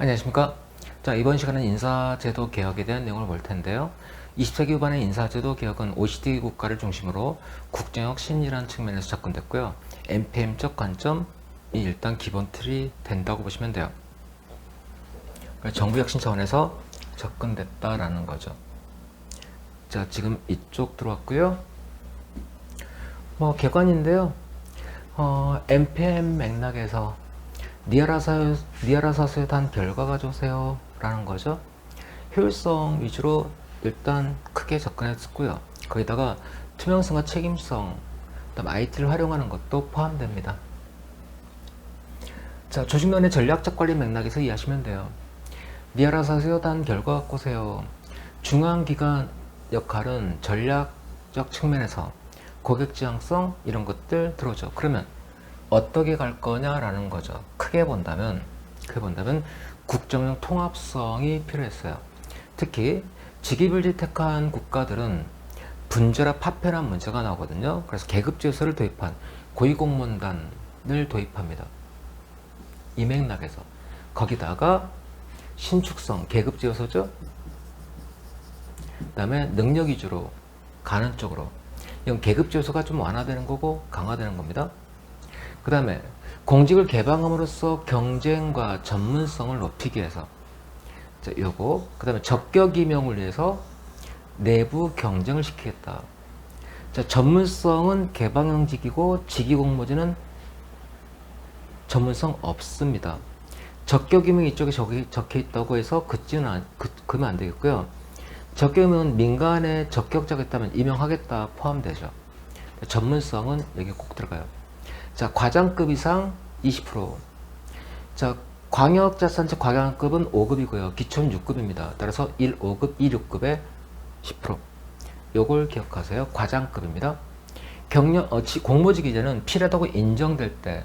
안녕하십니까. 자, 이번 시간은 인사제도 개혁에 대한 내용을 볼 텐데요. 20세기 후반의 인사제도 개혁은 OECD 국가를 중심으로 국정혁 신이라는 측면에서 접근됐고요. NPM적 관점이 일단 기본 틀이 된다고 보시면 돼요. 정부 혁신 차원에서 접근됐다라는 거죠. 자, 지금 이쪽 들어왔고요. 개관인데요. NPM 맥락에서 니아라 사수에 대한 결과가 좋으세요 라는 거죠. 효율성 위주로 일단 크게 접근했고요. 거기다가 투명성과 책임성, 그다음 IT를 활용하는 것도 포함됩니다. 자, 조직론의 전략적 관리 맥락에서 이해하시면 돼요. 니아라 사수에 대한 결과 갖고 오세요. 중앙기관 역할은 전략적 측면에서 고객 지향성 이런 것들 들어오죠. 그러면 어떻게 갈 거냐라는 거죠. 크게 본다면 국정형 통합성이 필요했어요. 특히 직위불지택한 국가들은 분재라 파편한 문제가 나오거든요. 그래서 계급제도를 도입한 고위공무원단을 도입합니다. 이 맥락에서 거기다가 신축성 계급제도죠. 그 다음에 능력 위주로 가는 쪽으로 이건 계급제도가 좀 완화되는 거고 강화되는 겁니다. 그 다음에 공직을 개방함으로써 경쟁과 전문성을 높이기 위해서 요거 그 다음에 적격 임용을 위해서 내부 경쟁을 시키겠다. 자, 전문성은 개방형직이고 직위공모제는 전문성 없습니다. 적격 임용 이쪽에 적혀 있다고 해서 그러면 안 되겠고요. 적격 임용은 민간에 적격자가 있다면 임용하겠다 포함되죠. 전문성은 여기 꼭 들어가요. 자, 과장급 이상 20%. 자, 광역자산적 과장급은 5급이고요. 기초는 6급입니다. 따라서 1, 5급, 2, 6급에 10%. 요걸 기억하세요. 과장급입니다. 공모직 이제는 필요하다고 인정될 때,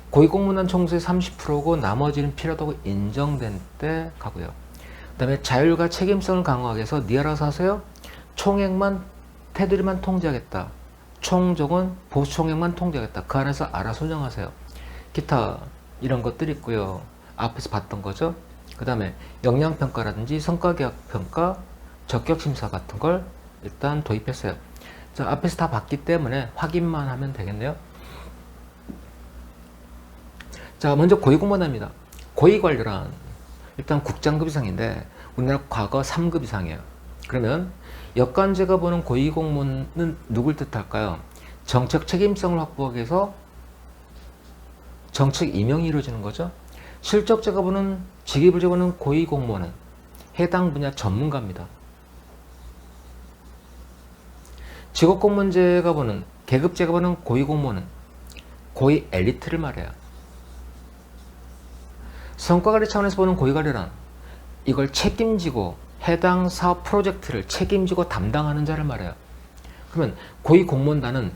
고위공무원 총수의 30%고 나머지는 필요하다고 인정된 때 가고요. 그 다음에 자율과 책임성을 강화하기 위해서 니아라서 하세요. 총액만, 테두리만 통제하겠다. 총정은 보수총액만 통제하겠다. 그 안에서 알아서 운영하세요. 기타 이런 것들이 있고요. 앞에서 봤던 거죠. 그 다음에 역량평가라든지 성과계약평가, 적격심사 같은 걸 일단 도입했어요. 자, 앞에서 다 봤기 때문에 확인만 하면 되겠네요. 자, 먼저 고위공무원입니다. 고위관료란 일단 국장급 이상인데 우리나라 과거 3급 이상이에요. 그러면 역관제가 보는 고위공무원은 누굴 뜻할까요? 정책 책임성을 확보하기 위해서 정책 임명이 이루어지는 거죠. 실적제가 보는 직위불제 보는 고위공무원은 해당 분야 전문가입니다. 직업공무원제가 보는 계급제가 보는 고위공무원은 고위 엘리트를 말해요. 성과관리 차원에서 보는 고위관료란 이걸 책임지고 해당 사업 프로젝트를 책임지고 담당하는 자를 말해요. 그러면 고위공무원단은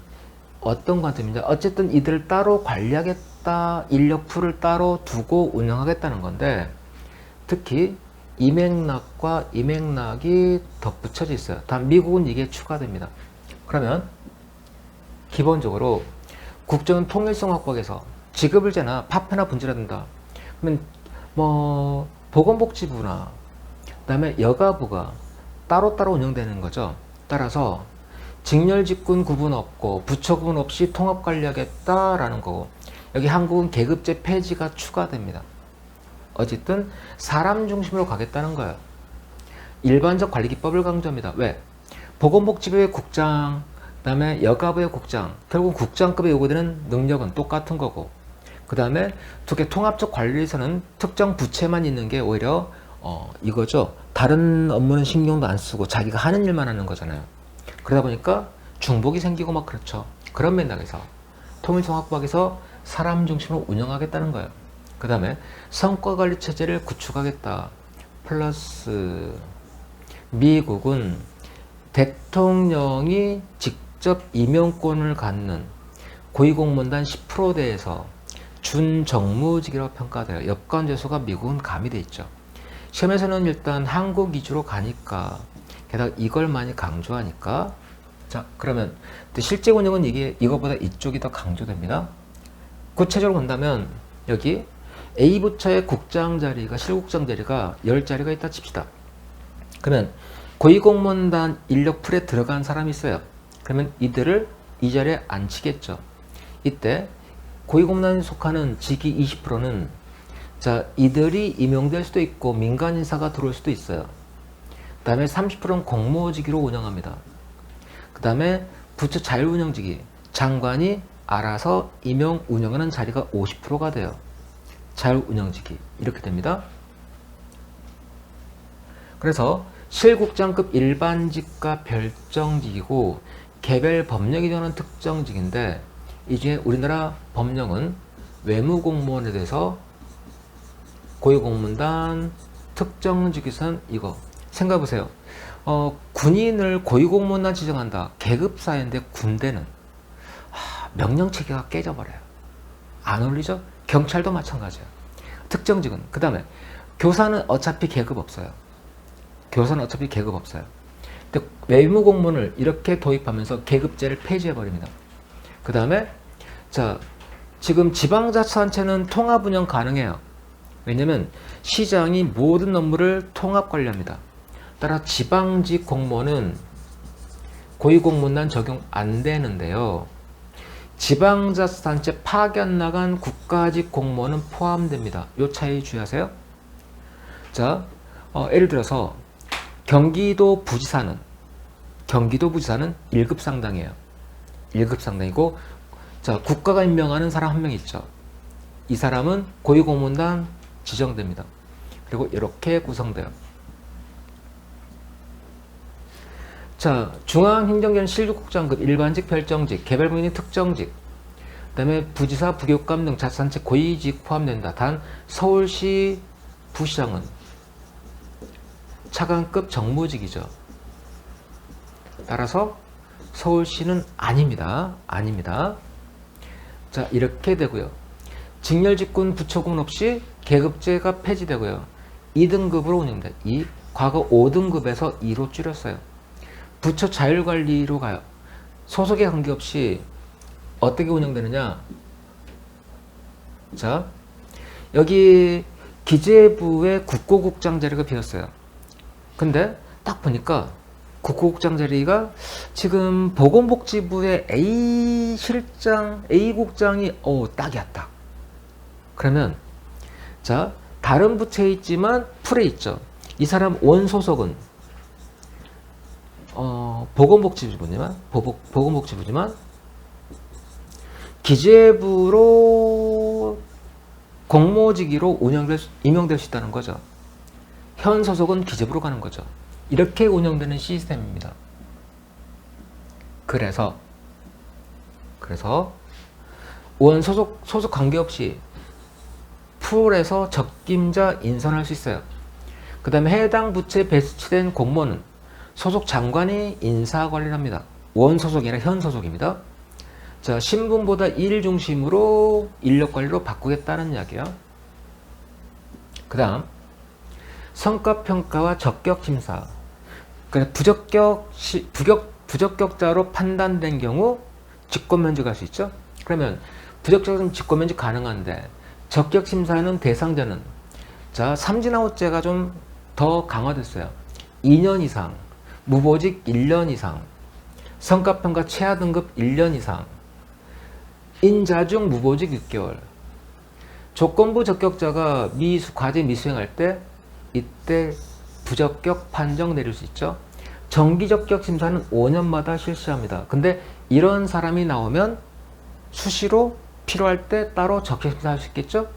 어떤 관점이냐? 어쨌든 이들을 따로 관리하겠다, 인력풀을 따로 두고 운영하겠다는 건데, 특히 이 맥락과 이 맥락이 덧붙여져 있어요. 단 미국은 이게 추가됩니다. 그러면 기본적으로 국정은 통일성 확보에서 직업을제나 파편화 분지해야 된다. 그러면 보건복지부나 그다음에 여가부가 따로따로 운영되는 거죠. 따라서 직렬직군 구분 없고 부처 구분 없이 통합 관리하겠다라는 거고, 여기 한국은 계급제 폐지가 추가됩니다. 어쨌든 사람 중심으로 가겠다는 거예요. 일반적 관리기법을 강조합니다. 왜? 보건복지부의 국장, 그다음에 여가부의 국장, 결국 국장급에 요구되는 능력은 똑같은 거고, 그 다음에 특히 통합적 관리에서는 특정 부채만 있는 게 오히려 이거죠. 다른 업무는 신경도 안 쓰고 자기가 하는 일만 하는 거잖아요. 그러다 보니까 중복이 생기고 막 그렇죠. 그런 맥락에서 통일성 확보하기에서 사람 중심으로 운영하겠다는 거예요. 그 다음에 성과관리 체제를 구축하겠다. 플러스 미국은 대통령이 직접 임용권을 갖는 고위공무원단 10%대에서 준정무직이라고 평가돼요. 여건제소가 미국은 가미돼 있죠. 시험에서는 일단 한국 위주로 가니까, 게다가 이걸 많이 강조하니까, 자, 그러면 실제 운영은 이거보다 이쪽이 더 강조됩니다. 구체적으로 본다면 여기 A 부처의 국장 자리가 실국장 자리가 10자리가 있다 칩시다. 그러면 고위공무원단 인력풀에 들어간 사람이 있어요. 그러면 이들을 이 자리에 앉히겠죠. 이때 고위공무원단에 속하는 직위 20%는 자, 이들이 임용될 수도 있고 민간 인사가 들어올 수도 있어요. 그 다음에 30%는 공무직위로 운영합니다. 그 다음에 부처 자율운영직위, 장관이 알아서 임용 운영하는 자리가 50%가 돼요. 자율운영직위 이렇게 됩니다. 그래서 실국장급 일반직과 별정직이고 개별 법령이 정하는 특정직인데 이 중에 우리나라 법령은 외무공무원에 대해서 고위공무원단 특정직위선 이거 생각해보세요. 군인을 고위공무원단 지정한다. 계급사회인데 군대는 명령체계가 깨져버려요. 안 어울리죠? 경찰도 마찬가지예요. 특정직은 그 다음에 교사는 어차피 계급 없어요. 교사는 어차피 계급 없어요. 근데 외무공무원을 이렇게 도입하면서 계급제를 폐지해버립니다. 그 다음에 자 지금 지방자치단체는 통합운영 가능해요. 왜냐면 시장이 모든 업무를 통합 관리합니다. 따라 지방직 공무원은 고위공무원단 적용 안 되는데요. 지방자치단체 파견 나간 국가직 공무원은 포함됩니다. 이 차이 주의하세요. 자, 예를 들어서 경기도 부지사는 1급 상당이에요. 1급 상당이고 자, 국가가 임명하는 사람 한 명 있죠. 이 사람은 고위공무원단 지정됩니다. 그리고 이렇게 구성돼요. 자, 중앙행정기관 실국장급 일반직, 별정직, 개별부문이 특정직, 그 다음에 부지사, 부교감 등 자치단체 고위직 포함된다. 단 서울시 부시장은 차관급 정무직이죠. 따라서 서울시는 아닙니다. 아닙니다. 자, 이렇게 되고요. 직렬직군 부처군 없이 계급제가 폐지되고요. 2등급으로 운영됩니다. 과거 5등급에서 2로 줄였어요. 부처 자율관리로 가요. 소속에 관계없이 어떻게 운영되느냐. 자, 여기 기재부의 국고국장 자리가 비었어요. 근데 딱 보니까 국고국장 자리가 지금 보건복지부의 A 실장, A 국장이 딱이야 딱. 그러면 자, 다른 부처에 있지만 풀에 있죠. 이 사람 원소속은 보건복지부지만 기재부로 공모직위로 임용될 수 있다는 거죠. 현 소속은 기재부로 가는 거죠. 이렇게 운영되는 시스템입니다. 그래서 원 소속 관계없이 풀에서 적임자 인선할 수 있어요. 그 다음에 해당 부처에 배치된 공무원은 소속 장관이 인사관리를 합니다. 원 소속이 아니라 현 소속입니다. 자, 신분보다 일 중심으로 인력관리로 바꾸겠다는 이야기야. 그 다음 성과평가와 적격심사. 그러니까 부적격자로 판단된 경우 직권면직할 수 있죠. 그러면 부적격자는 직권면직 가능한데 적격심사는 대상자는 자, 삼진아웃제가 좀 더 강화됐어요. 2년 이상, 무보직 1년 이상, 성과평가 최하 등급 1년 이상, 인자중 무보직 6개월. 조건부 적격자가 과제 미수행할 때 이때 부적격 판정 내릴 수 있죠. 정기 적격 심사는 5년마다 실시합니다. 근데 이런 사람이 나오면 수시로 필요할 때 따로 적격 심사할 수 있겠죠.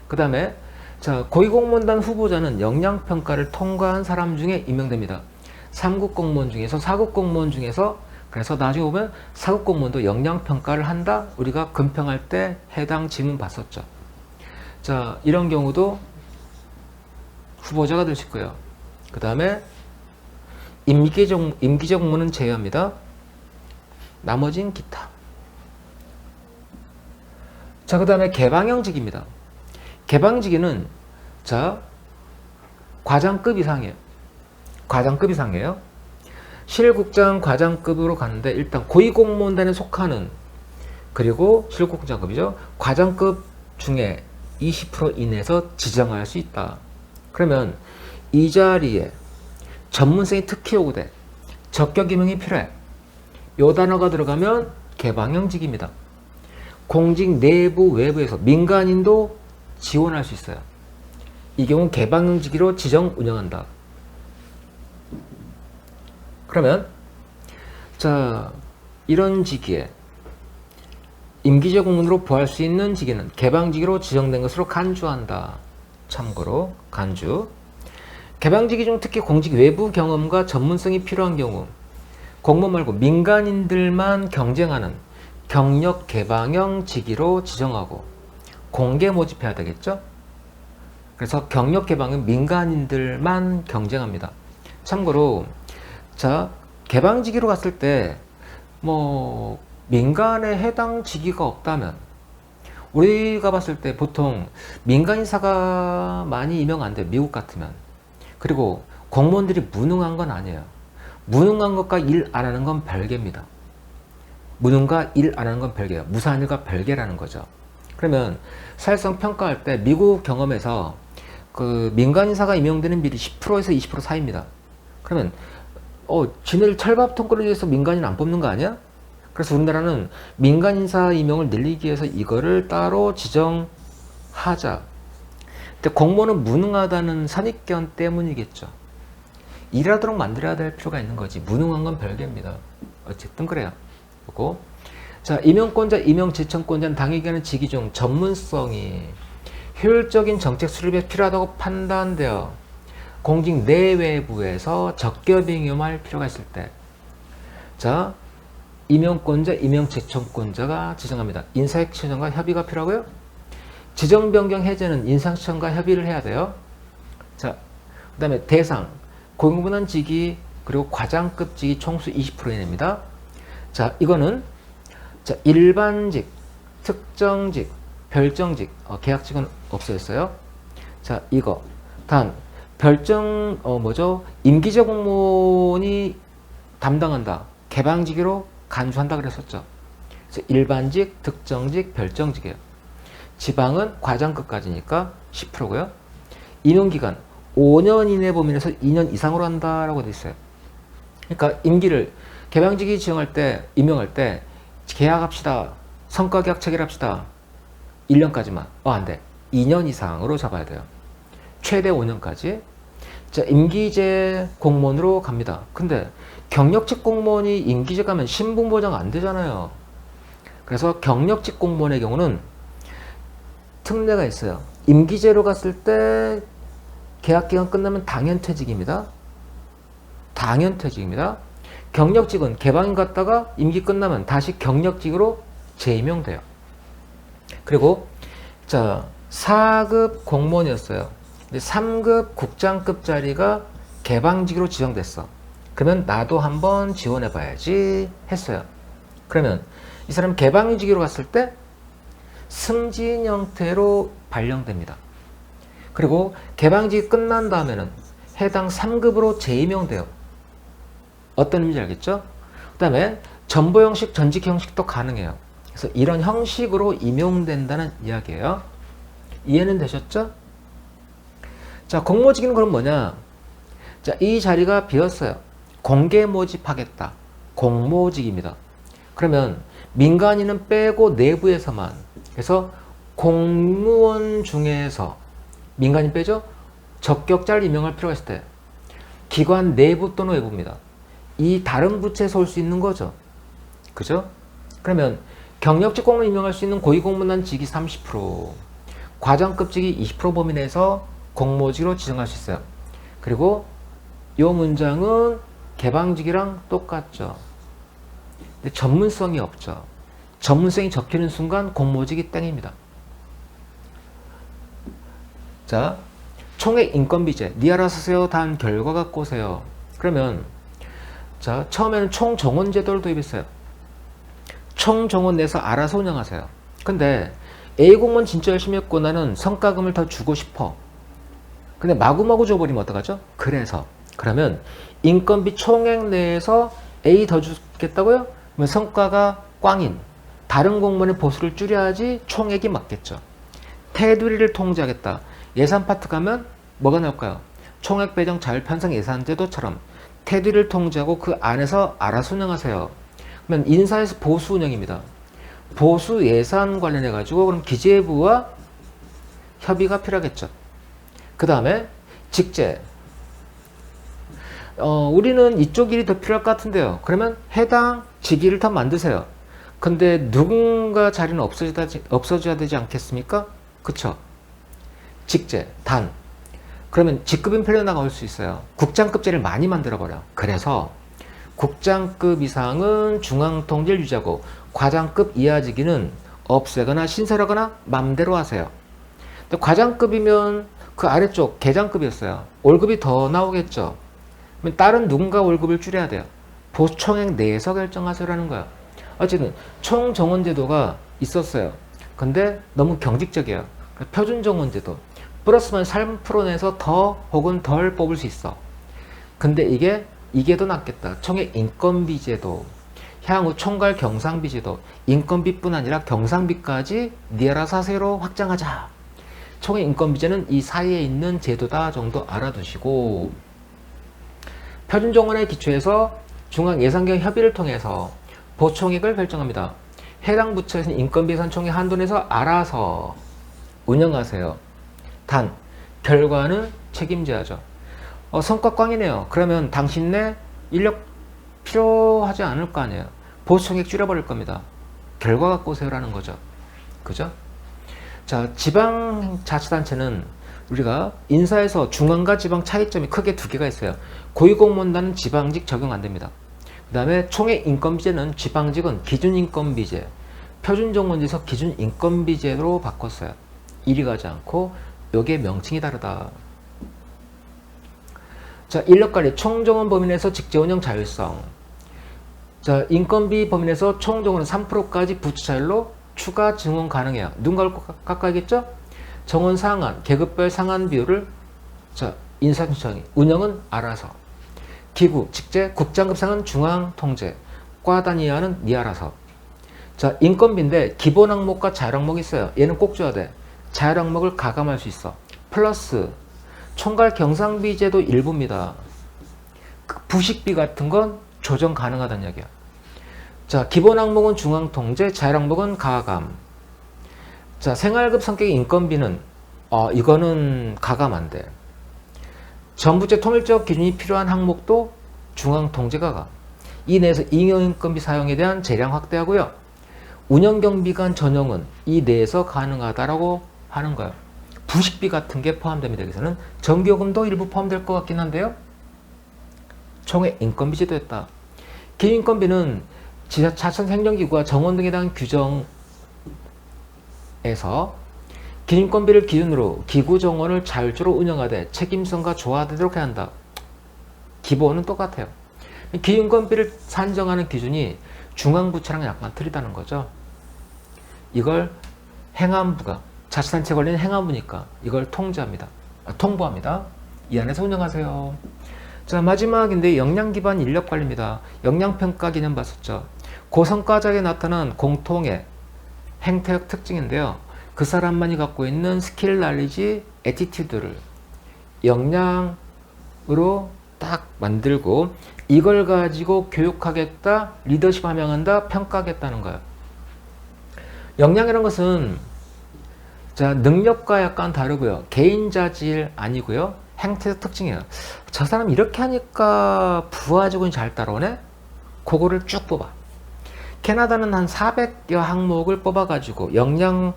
그 다음에 자, 고위공무원단 후보자는 역량평가를 통과한 사람 중에 임명됩니다. 3급 공무원 중에서 4급 공무원 중에서 그래서 나중에 보면 4급 공무원도 역량평가를 한다. 우리가 금평할 때 해당 지문 봤었죠. 자, 이런 경우도 후보자가 될 수 있고요. 그 다음에 임기적 공무는 제외합니다. 나머지는 기타. 자, 그 다음에 개방형직입니다. 개방직위는 자, 과장급 이상이에요. 과장급 이상이에요. 실국장 과장급으로 가는데 일단 고위공무원단에 속하는 그리고 실국장급이죠. 과장급 중에 20% 이내에서 지정할 수 있다. 그러면 이 자리에 전문성이 특히 요구돼. 적격 임용이 필요해. 요 단어가 들어가면 개방형직입니다. 공직 내부 외부에서 민간인도 지원할 수 있어요. 이 경우 개방형직으로 지정 운영한다. 그러면 자, 이런 직위에 임기제 공무원으로 부할 수 있는 직위는 개방직위로 지정된 것으로 간주한다. 참고로 간주. 개방직위 중 특히 공직 외부 경험과 전문성이 필요한 경우 공무원 말고 민간인들만 경쟁하는 경력 개방형 직위로 지정하고 공개 모집해야 되겠죠? 그래서 경력 개방은 민간인들만 경쟁합니다. 참고로 자, 개방직위로 갔을 때 뭐 민간에 해당 직위가 없다면 우리가 봤을 때 보통 민간인사가 많이 임용 안 돼요. 미국 같으면. 그리고 공무원들이 무능한 건 아니에요. 무능한 것과 일 안 하는 건 별개입니다. 무능과 일 안 하는 건 별개예요. 무사한 일과 별개라는 거죠. 그러면 사회성 평가할 때 미국 경험에서 그 민간인사가 임용되는 비율이 10%에서 20% 사이입니다. 그러면 지네들 철밥통 끓이기 위해서 민간인 안 뽑는 거 아니야? 그래서 우리나라는 민간인사 임용을 늘리기 위해서 이거를 따로 지정하자. 근데 공무원은 무능하다는 선입견 때문이겠죠. 일하도록 만들어야 될 필요가 있는 거지. 무능한 건 별개입니다. 어쨌든 그래요. 그리고 자, 임용권자, 임용지청권자는 당에게는 직위 중 전문성이 효율적인 정책 수립에 필요하다고 판단되어 공직 내외부에서 적격 임용할 필요가 있을 때, 자, 임용권자, 임용지청권자가 지정합니다. 인사혁신청과 협의가 필요하고요. 지정 변경 해제는 인사혁신청과 협의를 해야 돼요. 자, 그 다음에 대상, 고용분한 직위 그리고 과장급 직위 총수 20% 이내입니다. 자, 이거는 자, 일반직, 특정직, 별정직, 계약직은 없어졌어요. 자, 이거 단 별정 임기제 공무원이 담당한다. 개방직위로 간주한다 그랬었죠. 그래서 일반직, 특정직, 별정직이에요. 지방은 과장급까지니까 10%고요. 임용기간 5년 이내 범위에서 2년 이상으로 한다라고 돼 있어요. 그러니까 임기를 개방직위 지정할 때, 임용할 때 계약합시다. 성과계약 체결합시다. 1년까지만. 안 돼. 2년 이상으로 잡아야 돼요. 최대 5년까지. 자, 임기제 공무원으로 갑니다. 근데 경력직 공무원이 임기제 가면 신분 보장 안 되잖아요. 그래서 경력직 공무원의 경우는 특례가 있어요. 임기제로 갔을 때 계약기간 끝나면 당연퇴직입니다. 당연퇴직입니다. 경력직은 개방인 갔다가 임기 끝나면 다시 경력직으로 재임용돼요. 그리고 자, 4급 공무원이었어요. 근데 3급 국장급 자리가 개방직으로 지정됐어. 그러면 나도 한번 지원해 봐야지 했어요. 그러면 이 사람 개방직으로 갔을 때 승진 형태로 발령됩니다. 그리고 개방직이 끝난 다음에는 해당 3급으로 재임용돼요. 어떤 의미인지 알겠죠? 그 다음에 전보 형식, 전직 형식도 가능해요. 그래서 이런 형식으로 임용된다는 이야기예요. 이해는 되셨죠? 자, 공모직위는 그럼 뭐냐? 자, 이 자리가 비었어요. 공개 모집하겠다. 공모직입니다. 그러면 민간인은 빼고 내부에서만. 그래서 공무원 중에서 민간인 빼죠? 적격자를 임명할 필요가 있을 때 기관 내부 또는 외부입니다. 이 다른 부처에서 올 수 있는 거죠. 그죠? 그러면 경력직 공무원 임명할 수 있는 고위공무원 직위 30%, 과장급 직위 20% 범위 내에서 공모직으로 지정할 수 있어요. 그리고 이 문장은 개방직이랑 똑같죠. 근데 전문성이 없죠. 전문성이 적히는 순간 공모직이 땡입니다. 자, 총액 인건비제, 니 알아서 세요. 단 결과 갖고 오세요. 그러면 자, 처음에는 총정원 제도를 도입했어요. 총정원 내서 알아서 운영하세요. 근데 A 공무원 진짜 열심히 했고 나는 성과금을 더 주고 싶어. 근데 마구마구 줘버리면 어떡하죠? 그러면 인건비 총액 내에서 A 더 주겠다고요? 그러면 성과가 꽝인 다른 공무원의 보수를 줄여야지 총액이 맞겠죠. 테두리를 통제하겠다. 예산 파트 가면 뭐가 나올까요? 총액 배정 자율 편성 예산 제도처럼 테두리를 통제하고 그 안에서 알아서 운영하세요. 그러면 인사에서 보수 운영입니다. 보수 예산 관련해 가지고 그럼 기재부와 협의가 필요하겠죠. 그 다음에 직제. 우리는 이쪽 일이 더 필요할 것 같은데요. 그러면 해당 직위를 더 만드세요. 근데 누군가 자리는 없어져야 되지 않겠습니까? 그쵸? 직제, 단. 그러면 직급인 풀려나갈 수 있어요. 국장급제를 많이 만들어버려. 그래서 국장급 이상은 중앙통제를 유지하고 과장급 이하 직위는 없애거나 신설하거나 맘대로 하세요. 근데 과장급이면 그 아래쪽 계장급이었어요. 월급이 더 나오겠죠. 그러면 다른 누군가 월급을 줄여야 돼요. 보총액 내에서 결정하세요라는 거야. 어쨌든 총정원제도가 있었어요. 근데 너무 경직적이에요. 표준정원제도 플러스만 3% 내서 더 혹은 덜 뽑을 수 있어. 근데 이게 더 낫겠다. 총액 인건비제도, 향후 총괄 경상비제도, 인건비뿐 아니라 경상비까지 니 알아서 하세요로 확장하자. 총액 인건비제는 이 사이에 있는 제도다 정도 알아두시고, 표준정원에 기초해서 중앙예산경 협의를 통해서 보총액을 결정합니다. 해당 부처에서는 인건비 예산 총액 한도 내에서 알아서 운영하세요. 단, 결과는 책임져야죠. 성과꽝이네요. 그러면 당신네 인력 필요하지 않을 거 아니에요. 보총액 줄여버릴 겁니다. 결과 갖고 오세요라는 거죠. 그죠? 자, 지방자치단체는 우리가 인사에서 중앙과 지방 차이점이 크게 두 개가 있어요. 고위공무원단은 지방직 적용 안 됩니다. 그 다음에 총액 인건비제는 지방직은 기준인건비제, 표준정원제에서 기준인건비제로 바꿨어요. 이리 가지 않고 요게 명칭이 다르다. 자, 인력관리 총정원 범위내에서 직제운영 자율성. 자, 인건비 범위내에서 총정원은 3%까지 부처차율로 추가 증원 가능해요. 누군가 깎아야겠죠? 정원 상한, 계급별 상한 비율을 인사청이, 운영은 알아서. 기구, 직제, 국장급 상은 중앙통제, 과 단위하는 니 알아서. 자, 인건비인데 기본 항목과 자율 항목이 있어요. 얘는 꼭 줘야 돼. 자율 항목을 가감할 수 있어. 플러스 총괄 경상비제도 일부입니다. 부식비 같은 건 조정 가능하다는 얘기야. 자, 기본 항목은 중앙통제, 자율 항목은 가감. 자, 생활급 성격의 인건비는 이거는 가감 안 돼. 전부제 통일적 기준이 필요한 항목도 중앙통제 가감. 이 내에서 잉여인건비 사용에 대한 재량 확대하고요. 운영경비관 전용은 이 내에서 가능하다라고 하는 거예요. 부식비 같은 게 포함됩니다. 여기서는 전기요금도 일부 포함될 것 같긴 한데요. 총액 인건비제도 했다. 기인건비는 지자차천 행정기구와 정원 등에 대한 규정에서 기인건비를 기준으로 기구 정원을 자율적으로 운영하되 책임성과 조화되도록 해야 한다. 기본은 똑같아요. 기인건비를 산정하는 기준이 중앙부처랑 약간 틀리다는 거죠. 이걸 행안부가 자치단체 관리는 행안부니까 이걸 통보합니다. 이 안에서 운영하세요. 자, 마지막인데 역량기반 인력관리입니다. 역량평가 개념 봤었죠. 고성과작에 나타난 공통의 행태적 특징인데요. 그 사람만이 갖고 있는 스킬, 날리지, 애티튜드를 역량으로 딱 만들고 이걸 가지고 교육하겠다, 리더십 함양한다, 평가하겠다는 거예요. 역량이라는 것은 자, 능력과 약간 다르고요. 개인 자질 아니고요. 행태적 특징이에요. 저 사람 이렇게 하니까 부하직원이 잘 따라오네? 그거를 쭉 뽑아. 캐나다는 한 400여 항목을 뽑아가지고 역량에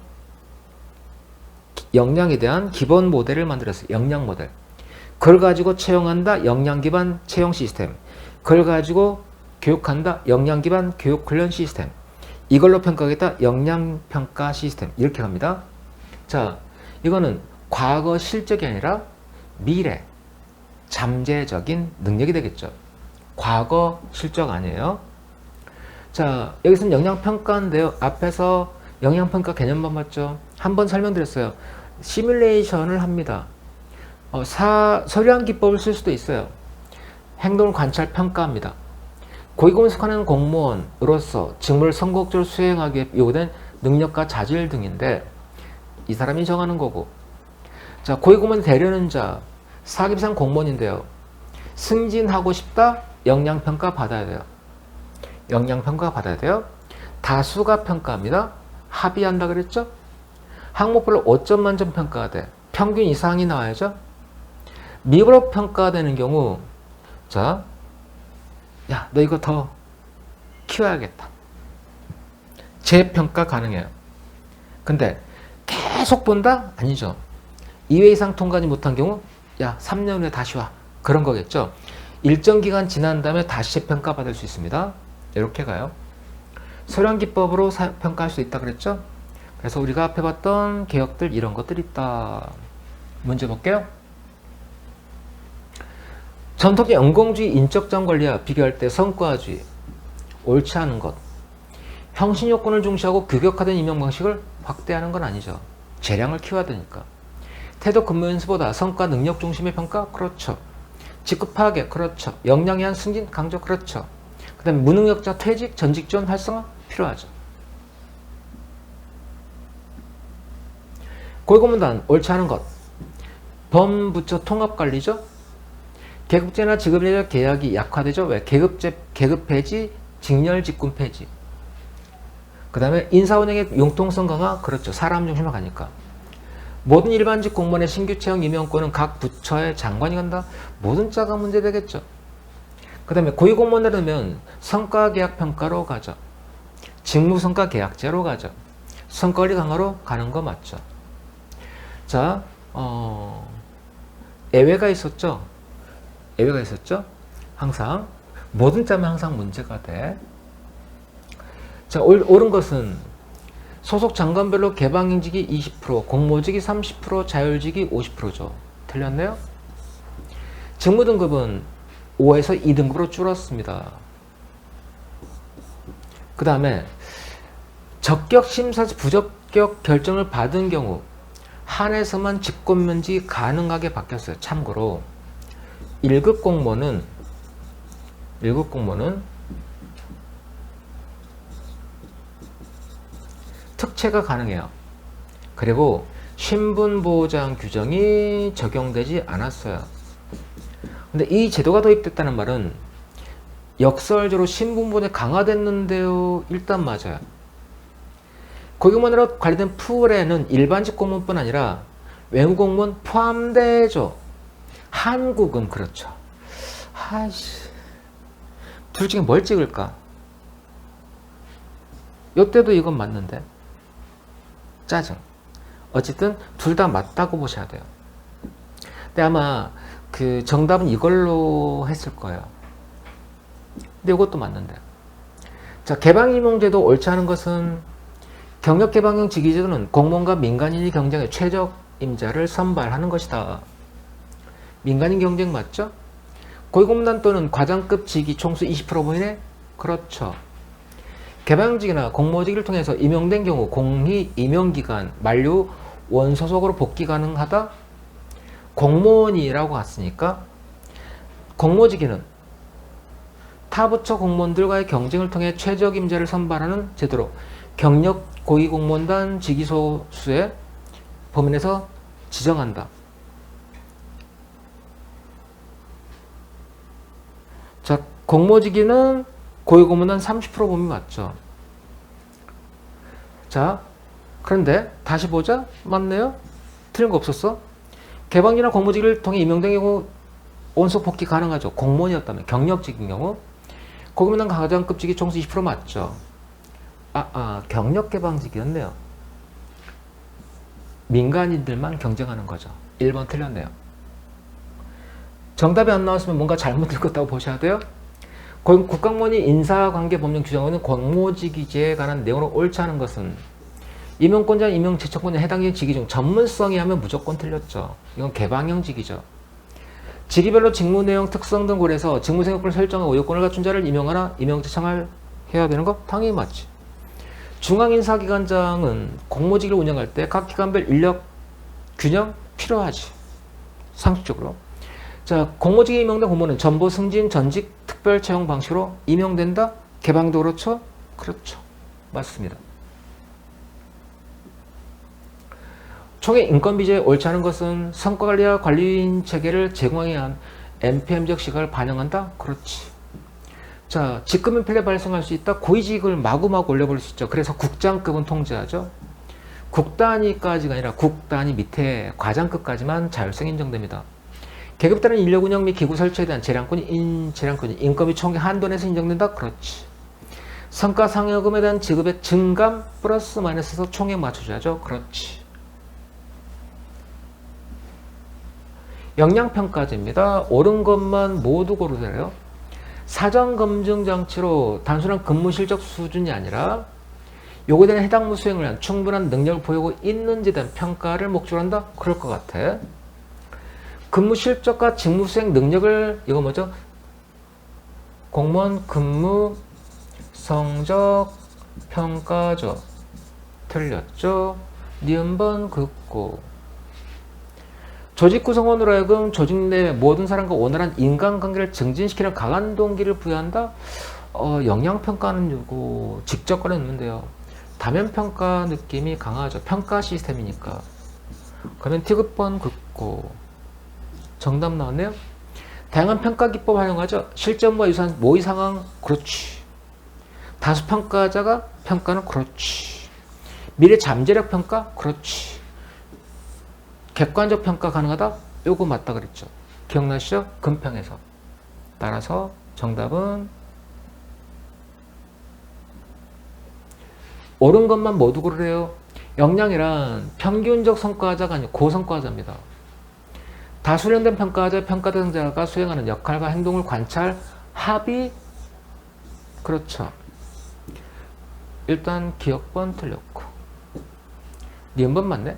대한 기본 모델을 만들었어요. 역량 모델. 그걸 가지고 채용한다. 역량 기반 채용 시스템. 그걸 가지고 교육한다. 역량 기반 교육 훈련 시스템. 이걸로 평가하겠다. 역량 평가 시스템. 이렇게 갑니다. 자, 이거는 과거 실적이 아니라 미래 잠재적인 능력이 되겠죠. 과거 실적 아니에요. 자, 여기서는 역량평가인데요. 앞에서 역량평가 개념만 봤죠. 한번 설명드렸어요. 시뮬레이션을 합니다. 서류한 기법을 쓸 수도 있어요. 행동을 관찰 평가합니다. 고위공무원에 속하는 공무원으로서 직무를 성공적으로 수행하기 위해 요구된 능력과 자질 등인데 이 사람이 정하는 거고. 자, 고위공무원 되려는 자, 사기비상 공무원인데요. 승진하고 싶다? 역량평가 받아야 돼요. 역량평가 받아야 돼요. 다수가 평가합니다. 합의한다 그랬죠? 항목별로 5점 만점 평가가 돼. 평균 이상이 나와야죠. 미분업 평가가 되는 경우, 자, 야, 너 이거 더 키워야겠다. 재평가 가능해요. 근데 계속 본다? 아니죠. 2회 이상 통과하지 못한 경우, 야, 3년 후에 다시 와. 그런 거겠죠. 일정 기간 지난 다음에 다시 재평가 받을 수 있습니다. 이렇게 가요. 소량기법으로 평가할 수 있다 그랬죠? 그래서 우리가 앞에 봤던 개혁들 이런 것들 있다. 문제 볼게요. 전통적 연공주의 인적장 관리와 비교할 때 성과주의, 옳지 않은 것. 형신 요건을 중시하고 규격화된 임용 방식을 확대하는 건 아니죠. 재량을 키워야 되니까. 태도 근무 연수보다 성과 능력 중심의 평가? 그렇죠. 직급 파괴? 그렇죠. 역량에 의한 승진 강조? 그렇죠. 그 다음에 무능력자 퇴직, 전직 지원 활성화? 필요하죠. 고위공무단 옳지 않은 것. 범부처 통합관리죠. 계급제나 직업제적 계약이 약화되죠. 왜? 계급 폐지, 직렬 직군 폐지. 그 다음에 인사운영의 융통성 강화. 그렇죠. 사람 중심으로 가니까. 모든 일반직 공무원의 신규 채용 임용권은 각 부처의 장관이 간다. 모든 자가 문제되겠죠. 그 다음에 고위공무원이라면 성과계약평가로 가죠. 직무성과계약제로 가죠. 성과관리 강화로 가는 거 맞죠. 자, 예외가 있었죠. 예외가 있었죠. 항상 모든 자면 항상 문제가 돼. 자, 옳은 것은 소속 장관별로 개방직이 20%, 공모직이 30%, 자율직이 50%죠. 틀렸네요. 직무등급은 5에서 2등급으로 줄었습니다. 그 다음에 적격심사에서 부적격 결정을 받은 경우 한해서만 직권면직이 가능하게 바뀌었어요. 참고로 1급 공무원은 특채가 가능해요. 그리고 신분보장 규정이 적용되지 않았어요. 근데 이 제도가 도입됐다는 말은 역설적으로 신분보장이 강화됐는데요. 일단 맞아요. 고위공무원으로 관리된 풀에는 일반직 공무원뿐 아니라 외무공무원 포함되죠. 한국은 그렇죠. 아이씨, 둘 중에 뭘 찍을까? 요때도 이건 맞는데 짜증. 어쨌든 둘 다 맞다고 보셔야 돼요. 근데 아마 그 정답은 이걸로 했을 거예요. 근데 이것도 맞는데. 자, 개방임용제도 옳지 않은 것은 경력개방형 직위제도는 공무원과 민간인이 경쟁해 최적 임자를 선발하는 것이다. 민간인 경쟁 맞죠? 고위공무단 또는 과장급 직위 총수 20% 범위내? 그렇죠. 개방직이나 공모직을 통해서 임용된 경우 공히 임용기간 만료 원소속으로 복귀 가능하다? 공무원이라고 갔으니까 공모직위는 타부처 공무원들과의 경쟁을 통해 최적 임자를 선발하는 제도로 경력 고위공무원단 직위소수의 범위 내에서 지정한다. 자, 공모직위는 고위공무원단 30% 범위 맞죠? 자, 그런데 다시 보자. 맞네요? 틀린 거 없었어? 개방이나 공모직을 통해 임용된 경우 원소 복귀 가능하죠. 공무원이었다면 경력직인 경우 고위공무원 과장급 직위 총수 20% 맞죠? 경력 개방직이었네요. 민간인들만 경쟁하는 거죠. 1번 틀렸네요. 정답이 안 나왔으면 뭔가 잘못 읽었다고 보셔야 돼요. 국가공무원이 인사관계법령 규정하는 공모직위제에 관한 내용으로 옳지 않은 것은 임용권자, 임용제청권에 해당되는 직위 중 전문성이 하면 무조건 틀렸죠. 이건 개방형직이죠. 직위별로 직무 내용, 특성 등 고려해서 직무생각권을 설정하고 요건을 갖춘 자를 임용하나 임용제청을 해야 되는 거 당연히 맞지. 중앙인사기관장은 공모직을 운영할 때 각 기관별 인력 균형 필요하지. 상식적으로. 자, 공모직에 임용된 공무원은 전보 승진, 전직, 특별 채용 방식으로 임용된다? 개방도 그렇죠? 그렇죠. 맞습니다. 총의 인건비제에 옳지 않은 것은 성과관리와 관리인 체계를 제공하기 위한 NPM적 시각을 반영한다? 그렇지. 자, 직급민폐를 발생할 수 있다? 고위직을 마구마구 올려버릴 수 있죠. 그래서 국장급은 통제하죠. 국단위까지가 아니라 국단위 밑에 과장급까지만 자율성 인정됩니다. 계급 따른 인력 운영 및 기구 설치에 대한 재량권이 인건비 총액 한도 내에서 인정된다? 그렇지. 성과 상여금에 대한 지급의 증감 플러스 마이너스에서 총액 맞춰줘야죠. 그렇지. 역량평가제입니다. 옳은 것만 모두 고르세요. 사전검증장치로 단순한 근무실적 수준이 아니라 요거에 대한 해당 업무 수행을 위한 충분한 능력을 보이고 있는지에 대한 평가를 목적으로 한다? 그럴 것 같아. 근무 실적과 직무 수행 능력을 이거 뭐죠? 공무원 근무 성적 평가죠. 틀렸죠? 니은번 긋고. 조직 구성원으로 하여금 조직 내 모든 사람과 원활한 인간관계를 증진시키는 강한 동기를 부여한다? 역량평가는 이거 직접 꺼내놓는데요. 다면평가 느낌이 강하죠. 평가 시스템이니까. 그러면 티귿번 긋고. 정답 나왔네요. 다양한 평가 기법 활용하죠. 실전과 유사한 모의 상황, 그렇지. 다수 평가자가 평가는 그렇지. 미래 잠재력 평가, 그렇지. 객관적 평가 가능하다? 요거 맞다 그랬죠. 기억나시죠? 금평에서. 따라서 정답은 옳은 것만 모두 고르래요. 역량이란 평균적 성과자가 아니고 고성과자입니다. 다수련된 평가자, 평가 대상자가 수행하는 역할과 행동을 관찰, 합의, 그렇죠. 일단 기억번 틀렸고. 니은번 맞네.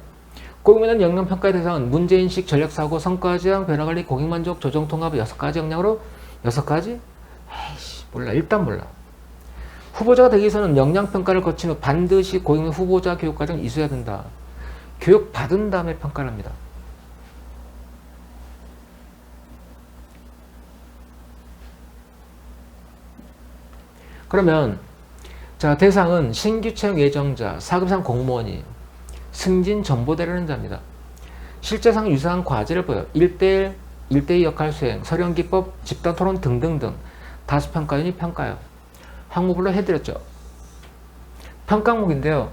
고객만한 역량평가의 대상은 문제인식, 전략사고, 성과지향, 변화관리, 고객만족, 조정통합 6가지 역량으로 6가지? 에이씨, 몰라. 일단 몰라. 후보자가 되기 위해서는 역량평가를 거친 후 반드시 고객의 후보자 교육과정을 이수해야 된다. 교육 받은 다음에 평가를 합니다. 그러면 자, 대상은 신규 채용 예정자, 4급상 공무원이 승진 전보대라는 자입니다. 실제상 유사한 과제를 보여 1대1, 1대2 역할 수행, 서령 기법, 집단 토론 등등등 다수평가원이 평가요. 항목별로 해드렸죠. 평가 항목인데요.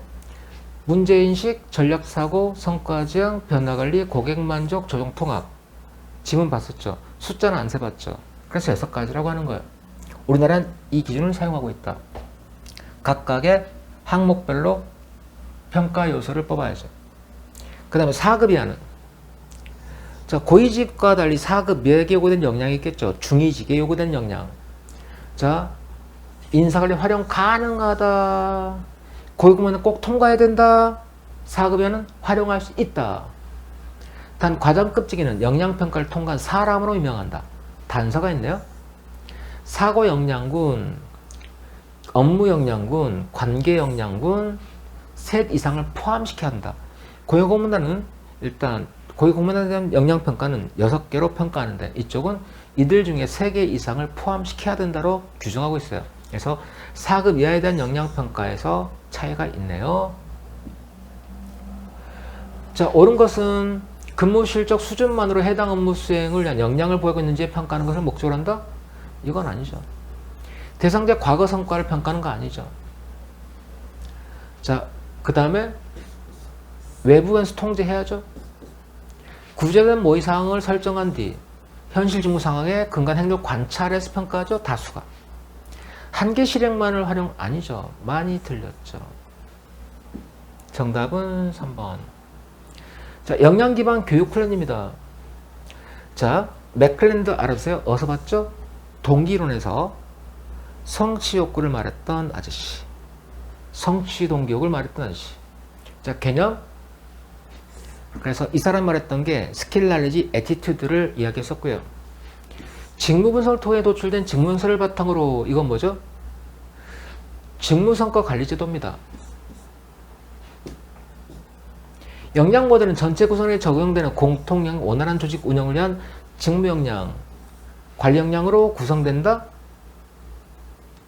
문제인식, 전략사고, 성과지향, 변화관리, 고객만족, 조정통합. 지문 봤었죠. 숫자는 안 세봤죠. 그래서 6가지라고 하는 거예요. 우리나라는 이 기준을 사용하고 있다. 각각의 항목별로 평가 요소를 뽑아야죠. 그 다음에 4급이 하는. 자, 고위직과 달리 4급 몇에 요구된 역량이 있겠죠. 중위직에 요구된 역량. 자, 인사관리 활용 가능하다. 고위공무원은 꼭 통과해야 된다. 4급에는 활용할 수 있다. 단 과장급직에는 역량평가를 통과한 사람으로 유명한다. 단서가 있네요. 사고 역량군, 업무 역량군, 관계 역량군 셋 이상을 포함시켜야 한다. 고위공무원은 일단 고위공무원에 대한 역량평가는 6개로 평가하는데 이쪽은 이들 중에 3개 이상을 포함시켜야 된다로 규정하고 있어요. 그래서 4급 이하에 대한 역량평가에서 차이가 있네요. 자, 옳은 것은 근무 실적 수준만으로 해당 업무 수행을 위한 역량을 보이고 있는지에 평가하는 것을 목적으로 한다? 이건 아니죠. 대상자 과거 성과를 평가하는 거 아니죠. 자, 그 다음에 외부 변수 통제해야죠. 구체적인 모의 사항을 설정한 뒤 현실 직무 상황의 근간 행동 관찰해서 평가하죠. 다수가. 한계 실행만을 활용 아니죠. 많이 틀렸죠. 정답은 3번. 자, 역량 기반 교육 훈련입니다. 자, 맥클랜드 알아두세요. 어디서 봤죠? 동기론에서 성취 욕구를 말했던 아저씨. 성취 동기욕을 말했던 아저씨. 자, 개념. 그래서 이 사람 말했던 게 스킬, 날리지, 애티튜드를 이야기했었고요. 직무 분석을 통해 도출된 직무 연설을 바탕으로 이건 뭐죠? 직무성과 관리제도입니다. 역량 모델은 전체 구성에 적용되는 공통형 원활한 조직 운영을 위한 직무 역량, 관리 역량으로 구성된다?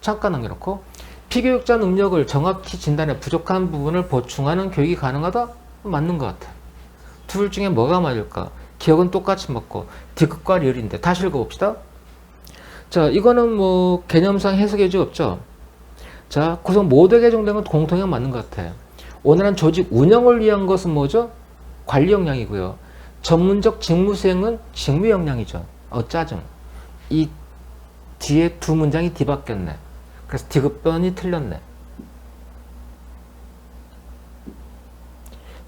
잠깐 남겨놓고 피교육자 능력을 정확히 진단해 부족한 부분을 보충하는 교육이 가능하다? 맞는 것 같아요. 둘 중에 뭐가 맞을까? 기억은 똑같이 먹고 디귿과 리을인데 다시 읽어봅시다. 자, 이거는 뭐 개념상 해석의 여지 없죠. 자, 구성 모두에 개정된 건 공통형 맞는 것 같아. 원활한 조직 운영을 위한 것은 뭐죠? 관리 역량이고요. 전문적 직무 수행은 직무 역량이죠. 짜증. 이 뒤에 두 문장이 뒤바뀌었네. 그래서 디귿번이 틀렸네.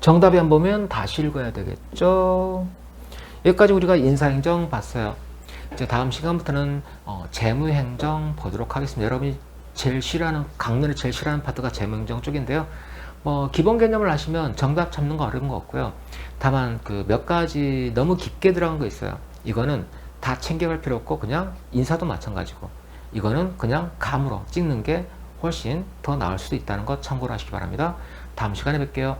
정답이 안 보면 다시 읽어야 되겠죠. 여기까지 우리가 인사행정 봤어요. 이제 다음 시간부터는 재무행정 보도록 하겠습니다. 여러분이 제일 싫어하는, 강론이 제일 싫어하는 파트가 재무행정 쪽인데요. 뭐 기본 개념을 아시면 정답 찾는 거 어려운 거 없고요. 다만 그 몇 가지 너무 깊게 들어간 거 있어요. 이거는 다 챙겨갈 필요 없고 그냥 인사도 마찬가지고 이거는 그냥 감으로 찍는 게 훨씬 더 나을 수도 있다는 것 참고로 하시기 바랍니다. 다음 시간에 뵐게요.